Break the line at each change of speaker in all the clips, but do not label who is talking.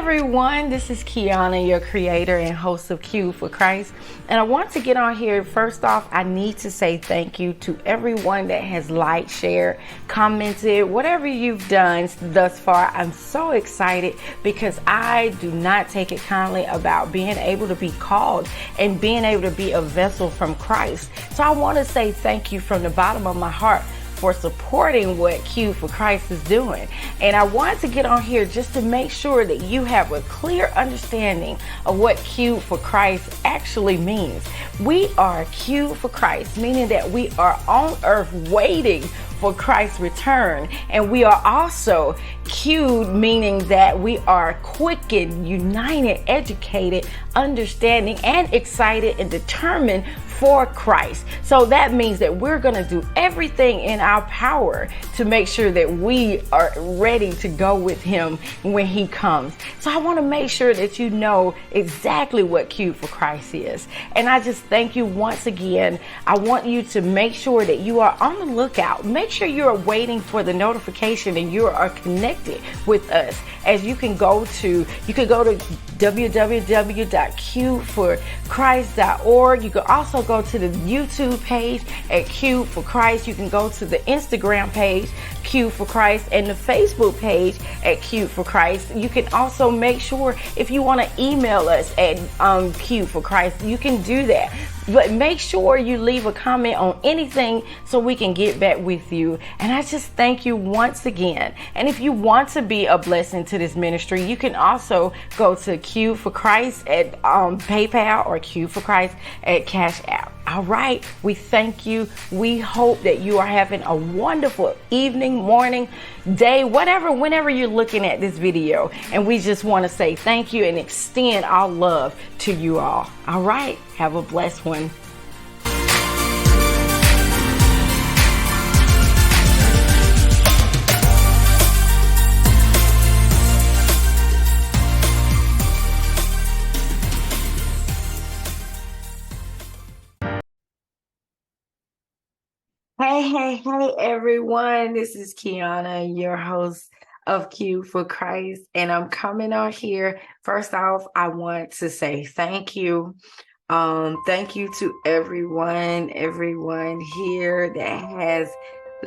everyone, this is Kiana, your creator and host of Q for Christ. And I want to get on here. First off, I need to say thank you to everyone that has liked, shared, commented, whatever you've done thus far. I'm so excited because I do not take it kindly about being able to be called and being able to be a vessel from Christ. So I want to say thank you from the bottom of my heart for supporting what Q for Christ is doing. And I wanted to get on here just to make sure that you have a clear understanding of what Q for Christ actually means. We are Q for Christ, meaning that we are on earth waiting for Christ's return. And we are also Q'd, meaning that we are quickened, united, educated, understanding, and excited and determined for Christ. So that means that we're going to do everything in our power to make sure that we are ready to go with him when he comes. So I want to make sure that you know exactly what Q for Christ is. And I just thank you once again. I want you to make sure that you are on the lookout. Make sure you are waiting for the notification and you are connected with us. As you can go to www.qforchrist.org. You can also go to the YouTube page at Q for Christ. You can go to the Instagram page, Q for Christ, and the Facebook page at Q for Christ. You can also make sure if you want to email us at Q for Christ, you can do that. But make sure you leave a comment on anything so we can get back with you. And I just thank you once again. And if you want to be a blessing to this ministry, you can also go to Q for Christ at PayPal or Q for Christ at Cash App. All right. We thank you. We hope that you are having a wonderful evening, morning, day, whatever, whenever you're looking at this video. And we just want to say thank you and extend our love to you all. All right. Have a blessed one. Hey, everyone. This is Kiana, your host of Q for Christ. And I'm coming on here. First off, I want to say thank you. Thank you to everyone here that has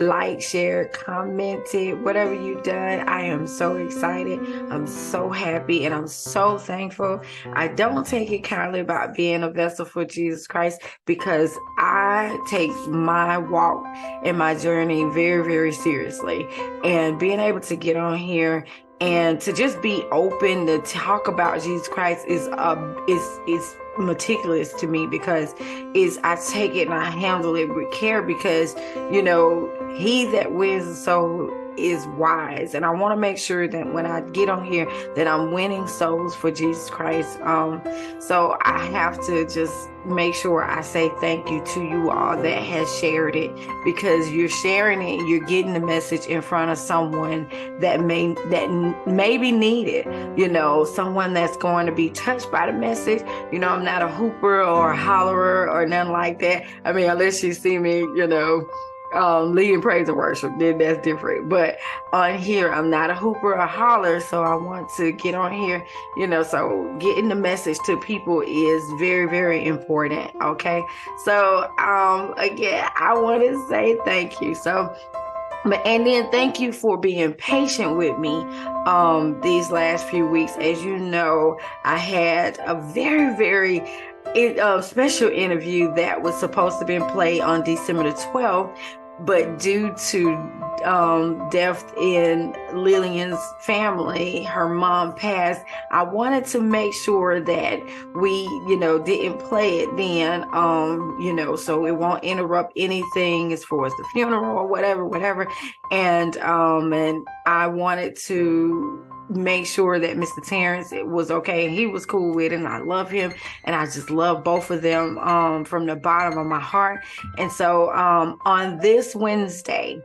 liked, shared, commented, whatever you've done. I am so excited. I'm so happy and I'm so thankful. I don't take it kindly about being a vessel for Jesus Christ because I take my walk and my journey very, very seriously. And being able to get on here and to just be open to talk about Jesus Christ is meticulous to me because I take it and I handle it with care because, you know, he that wins the soul is wise. And I want to make sure that when I get on here that I'm winning souls for Jesus Christ. So I have to just make sure I say thank you to you all that has shared it because you're sharing it, you're getting the message in front of someone that maybe need it, you know, someone that's going to be touched by the message. You know, I'm not a hooper or a hollerer or nothing like that. I mean, unless you see me, you know, leading praise and worship, then that's different. But on here, I'm not a hooper or a holler, so I want to get on here, you know, so getting the message to people is very, very important. Okay. So, again, I want to say thank you. So, and then thank you for being patient with me these last few weeks. As you know, I had a very, very special interview that was supposed to be played on December the 12th, but due to death in Lillian's family, her mom passed. I wanted to make sure that we, you know, didn't play it then, you know, so it won't interrupt anything as far as the funeral or whatever. And I wanted to make sure that Mr. Terrence was okay and he was cool with it, and I love him and I just love both of them from the bottom of my heart. And so on this Wednesday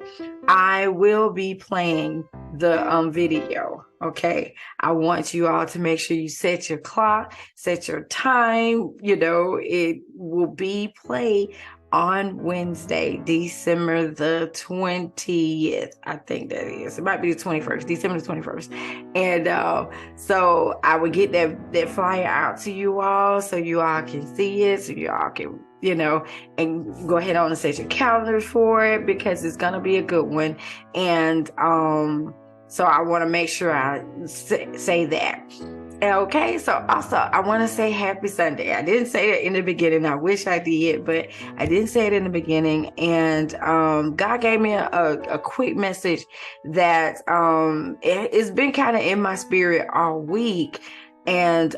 I will be playing the video. Okay, I want you all to make sure you set your clock, set your time, you know, it will be played on Wednesday, December the 20th. I think that is. It might be the 21st, December the 21st. And so I would get that flyer out to you all so you all can see it, so you all can, and go ahead on and set your calendars for it, because it's going to be a good one. And so I want to make sure I say that. Okay, so also I want to say happy Sunday. I didn't say it in the beginning. I wish I did, but I didn't say it in the beginning. And God gave me a quick message that it's been kind of in my spirit all week, and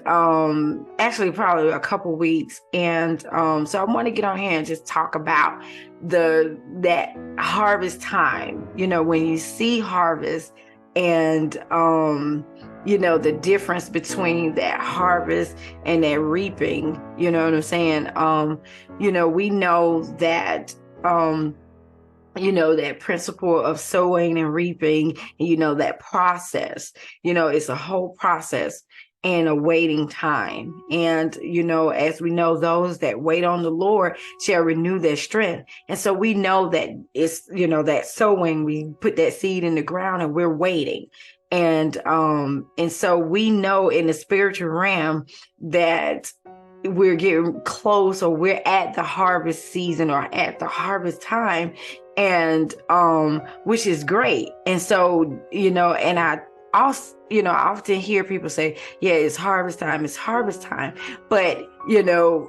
actually probably a couple weeks. And so I want to get on here and just talk about that harvest time. When you see harvest, and the difference between that harvest and that reaping, you know what I'm saying? We know that, that principle of sowing and reaping, and, that process, it's a whole process and a waiting time. And, as we know, those that wait on the Lord shall renew their strength. And so we know that it's, that sowing, we put that seed in the ground and we're waiting. And so we know in the spiritual realm that we're getting close, or we're at the harvest season or at the harvest time, and which is great. And so, and I also, I often hear people say, yeah, it's harvest time, but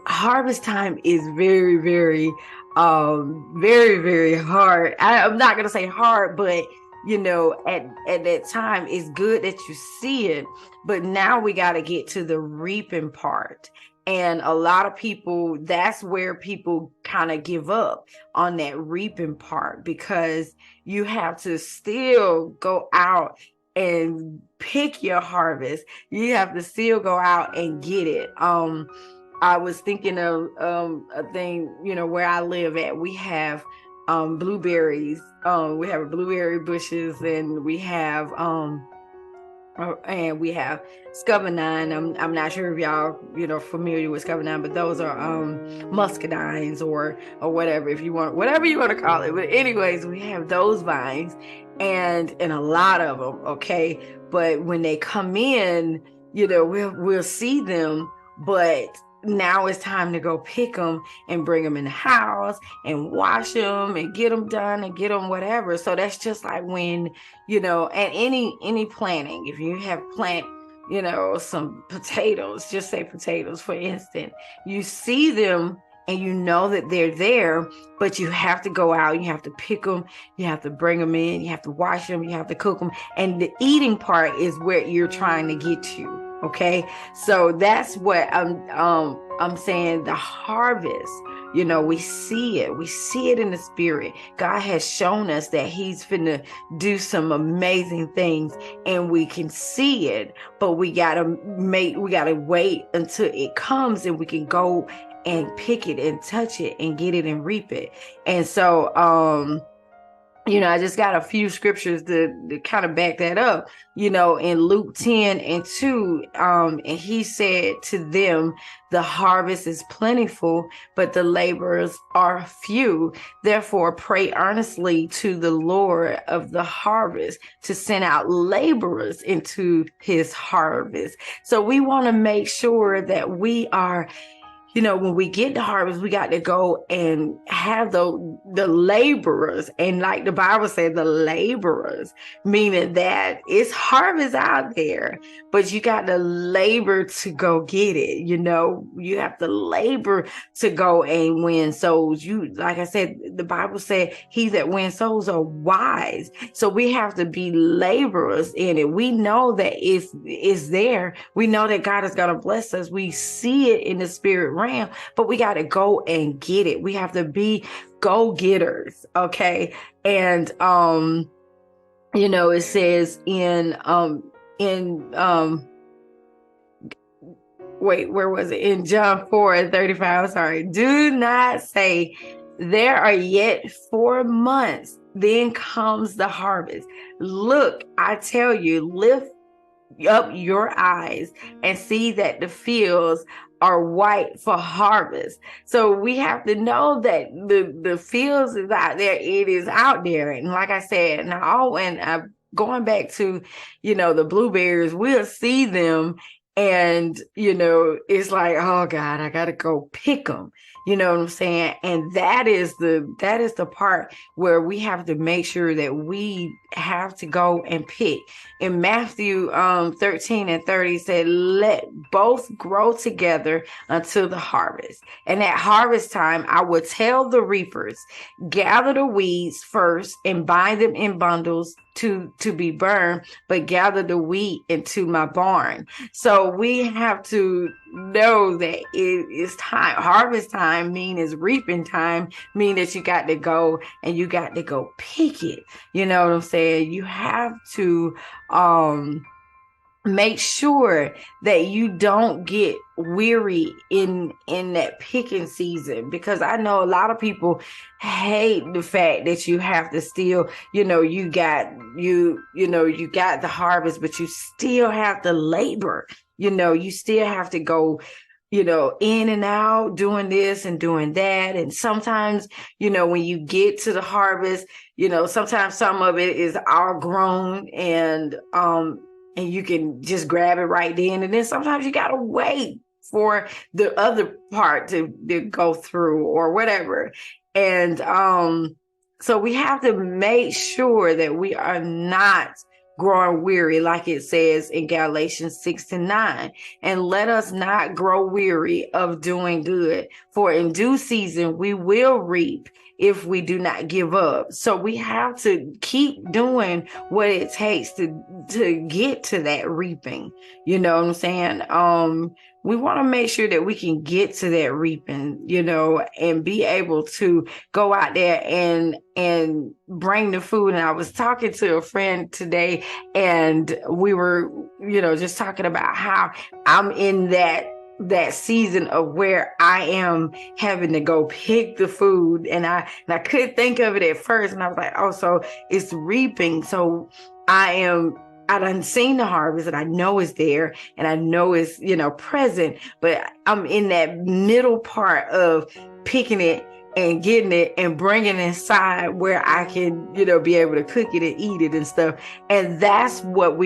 harvest time is very, very, very, very hard. I'm not gonna say hard, but at that time, it's good that you see it, but now we got to get to the reaping part. And a lot of people, that's where people kind of give up on that reaping part, because you have to still go out and pick your harvest. You have to still go out and get it. I was thinking of a thing, where I live at, we have blueberries. We have blueberry bushes, and we have scuppernine. I'm not sure if y'all familiar with scuppernine, but those are muscadines or whatever, if you want, whatever you want to call it. But anyways, we have those vines, and a lot of them. Okay, but when they come in, we'll see them, but now it's time to go pick them and bring them in the house and wash them and get them done and get them whatever. So that's just like when, and any planting, if you have some potatoes, just say potatoes, for instance, you see them and you know that they're there, but you have to go out, you have to pick them, you have to bring them in, you have to wash them, you have to cook them. And the eating part is where you're trying to get to. Okay, so that's what I'm saying. The harvest, we see it in the spirit. God has shown us that He's finna do some amazing things, and we can see it. But we gotta wait until it comes, and we can go and pick it and touch it and get it and reap it. And so, I just got a few scriptures to kind of back that up, in Luke 10:2, and He said to them, the harvest is plentiful, but the laborers are few. Therefore, pray earnestly to the Lord of the harvest to send out laborers into His harvest. So we want to make sure that we are, when we get the harvest, we got to go and have the laborers. And like the Bible said, the laborers, meaning that it's harvest out there, but you got to labor to go get it. You have to labor to go and win souls. Like I said, the Bible said, he that wins souls are wise. So we have to be laborers in it. We know that it's there. We know that God is going to bless us. We see it in the spirit realm. But we got to go and get it. We have to be go-getters. Okay. And, it says where was it? In John 4:35, sorry. Do not say there are yet 4 months, then comes the harvest. Look, I tell you, lift up your eyes and see that the fields are white for harvest. So we have to know that the fields is out there. It is out there. And like I said, now and going back to, the blueberries, we'll see them and, it's like, oh God, I got to go pick them. You know what I'm saying? And that is the part where we have to make sure that we have to go and pick. In Matthew 13:30 said, let both grow together until the harvest. And at harvest time, I will tell the reapers, gather the weeds first and bind them in bundles to be burned, but gather the wheat into my barn. So we have to know that it is time. Harvest time mean is reaping time, mean that you got to go and you got to go pick it. You know what I'm saying? You have to make sure that you don't get weary in that picking season, because I know a lot of people hate the fact that you have to still, you got the harvest, but you still have to labor. You still have to go, in and out, doing this and doing that. And sometimes, when you get to the harvest, sometimes some of it is all grown and you can just grab it right then. And then sometimes you got to wait for the other part to go through or whatever. And so we have to make sure that we are not growing weary, like it says in Galatians 6:9. And let us not grow weary of doing good, for in due season we will reap if we do not give up. So we have to keep doing what it takes to get to that reaping. You know what I'm saying? We want to make sure that we can get to that reaping, and be able to go out there and bring the food. And I was talking to a friend today, and we were, just talking about how I'm in that season of where I am having to go pick the food. And I couldn't think of it at first. And I was like, oh, so it's reaping. So I done seen the harvest and I know it's there and I know it's, present, but I'm in that middle part of picking it and getting it and bringing it inside where I can, be able to cook it and eat it and stuff. And that's what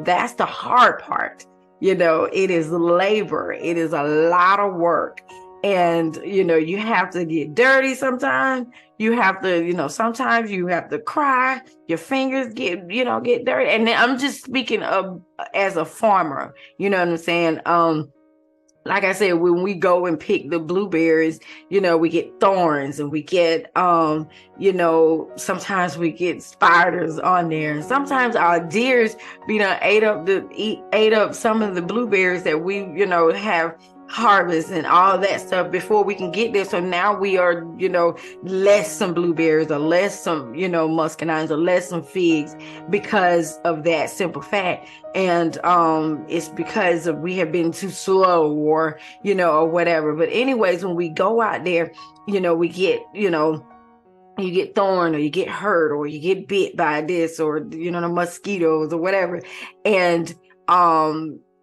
that's the hard part. It is labor. It is a lot of work. And, you have to get dirty sometimes. You have to, sometimes you have to cry. Your fingers get dirty. And I'm just speaking of as a farmer, you know what I'm saying? Like I said, when we go and pick the blueberries, we get thorns and we get, sometimes we get spiders on there. And sometimes our deers, ate up some of the blueberries that we, have harvest and all that stuff before we can get there. So now we are, less some blueberries or less some, muscadines or less some figs because of that simple fact. And it's because we have been too slow or, or whatever. But anyways, when we go out there, we get, you get thorn or you get hurt or you get bit by this or, the mosquitoes or whatever. And,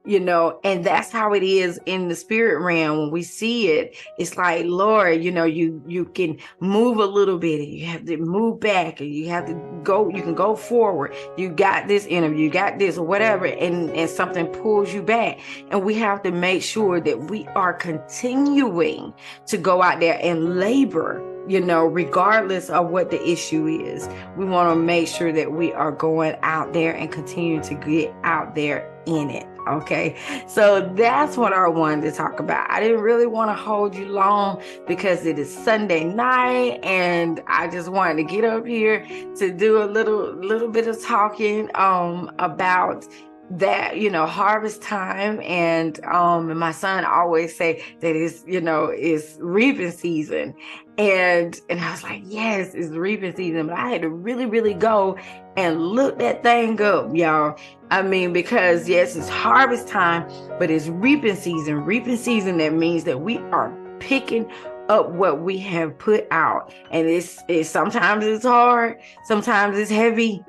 and that's how it is in the spirit realm. When we see it, it's like, Lord, you can move a little bit and you have to move back and you have to go, you can go forward. You got this interview, you got this or whatever, and something pulls you back. And we have to make sure that we are continuing to go out there and labor, regardless of what the issue is. We want to make sure that we are going out there and continue to get out there in it. Okay, so that's what I wanted to talk about. I didn't really want to hold you long because it is Sunday night and I just wanted to get up here to do a little bit of talking about that, harvest time. And my son always say that it's reaping season. And I was like, yes, it's reaping season. But I had to really, really go and look that thing up, y'all. I mean, because yes, it's harvest time, but it's reaping season. Reaping season, that means that we are picking up what we have put out. And it's sometimes it's hard, sometimes it's heavy,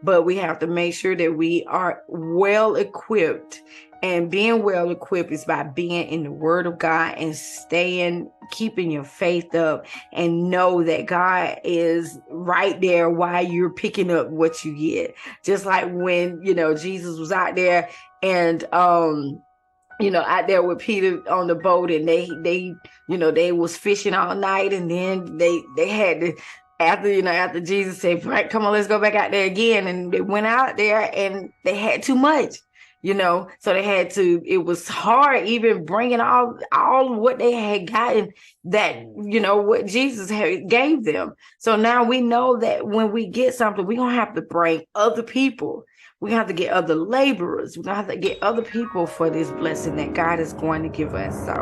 but we have to make sure that we are well equipped And being well equipped is by being in the word of God and keeping your faith up, and know that God is right there while you're picking up what you get. Just like when, Jesus was out there and, out there with Peter on the boat, and they was fishing all night, and then they had to, after Jesus said, right, come on, let's go back out there again. And they went out there and they had too much, so they had to, it was hard even bringing all what they had gotten, that, what Jesus gave them. So now we know that when we get something, we're going to have to bring other people. We're going to have to get other laborers. We're going to have to get other people for this blessing that God is going to give us. So,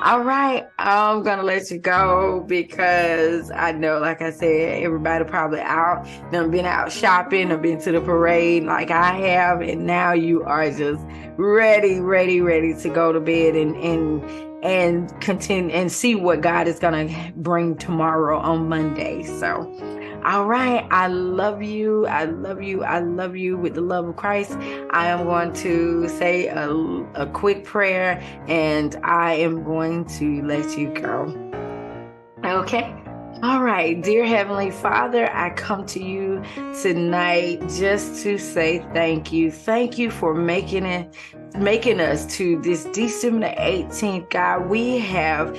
all right, I'm going to let you go, because I know, like I said, everybody probably out. They've been out shopping or been to the parade like I have. And now you are just ready to go to bed and continue and see what God is going to bring tomorrow on Monday. So, all right. I love you. I love you. I love you with the love of Christ. I am going to say a quick prayer, and I am going to let you go. Okay. All right. Dear Heavenly Father, I come to you tonight just to say thank you. Thank you for making us to this December 18th, God. We have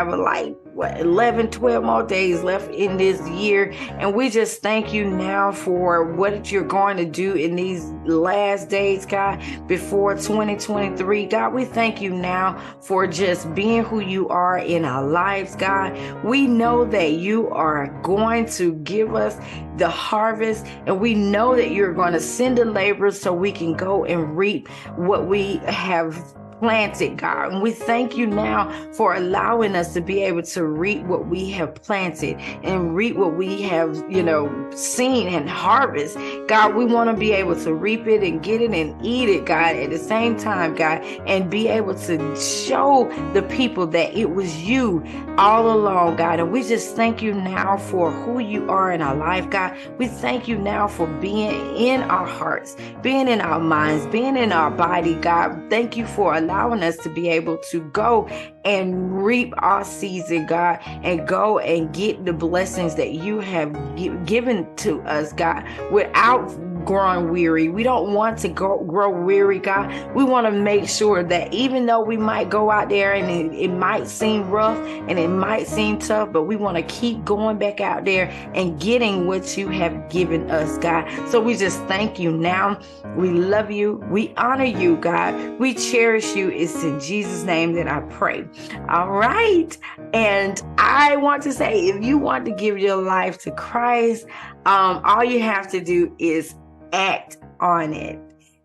like 11, 12 more days left in this year, and we just thank you now for what you're going to do in these last days, God, before 2023. God, we thank you now for just being who you are in our lives, God. We know that you are going to give us the harvest, and we know that you're going to send the laborers so we can go and reap what we have planted, God. And we thank you now for allowing us to be able to reap what we have planted and reap what we have, seen and harvest. God, we want to be able to reap it and get it and eat it, God, at the same time, God, and be able to show the people that it was you all along, God. And we just thank you now for who you are in our life, God. We thank you now for being in our hearts, being in our minds, being in our body, God. Thank you for allowing us to be able to go and reap our season, God, and go and get the blessings that you have given to us, God, without growing weary. We don't want to grow weary, God. We want to make sure that even though we might go out there and it might seem rough and it might seem tough, but we want to keep going back out there and getting what you have given us, God. So we just thank you now. We love you. We honor you, God. We cherish you. It's in Jesus' name that I pray. All right. And I want to say, if you want to give your life to Christ, all you have to do is act on it.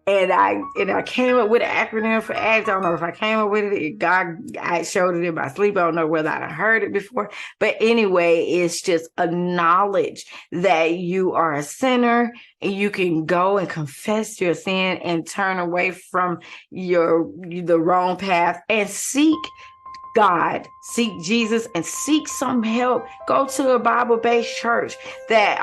And I came up with an acronym for ACT. I don't know if I came up with it. I showed it in my sleep. I don't know whether I heard it before. But anyway, it's just a knowledge that you are a sinner, and you can go and confess your sin and turn away from the wrong path and seek God, seek Jesus, and seek some help. Go to a Bible-based church that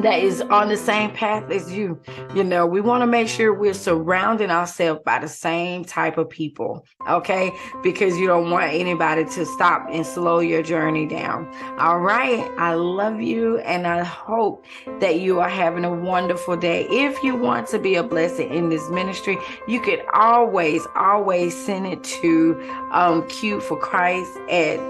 that is on the same path as you. We want to make sure we're surrounding ourselves by the same type of people, okay? Because you don't want anybody to stop and slow your journey down. All right. I love you, and I hope that you are having a wonderful day. If you want to be a blessing in this ministry, you can always send it to Q for Christ at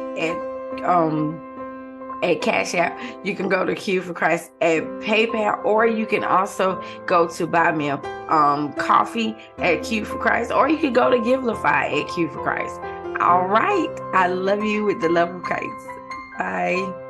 Cash App. You can go to Q for Christ at PayPal, or you can also go to buy me a coffee at Q for Christ, or you can go to Givelify at Q for Christ. All right. I love you with the love of Christ. Bye.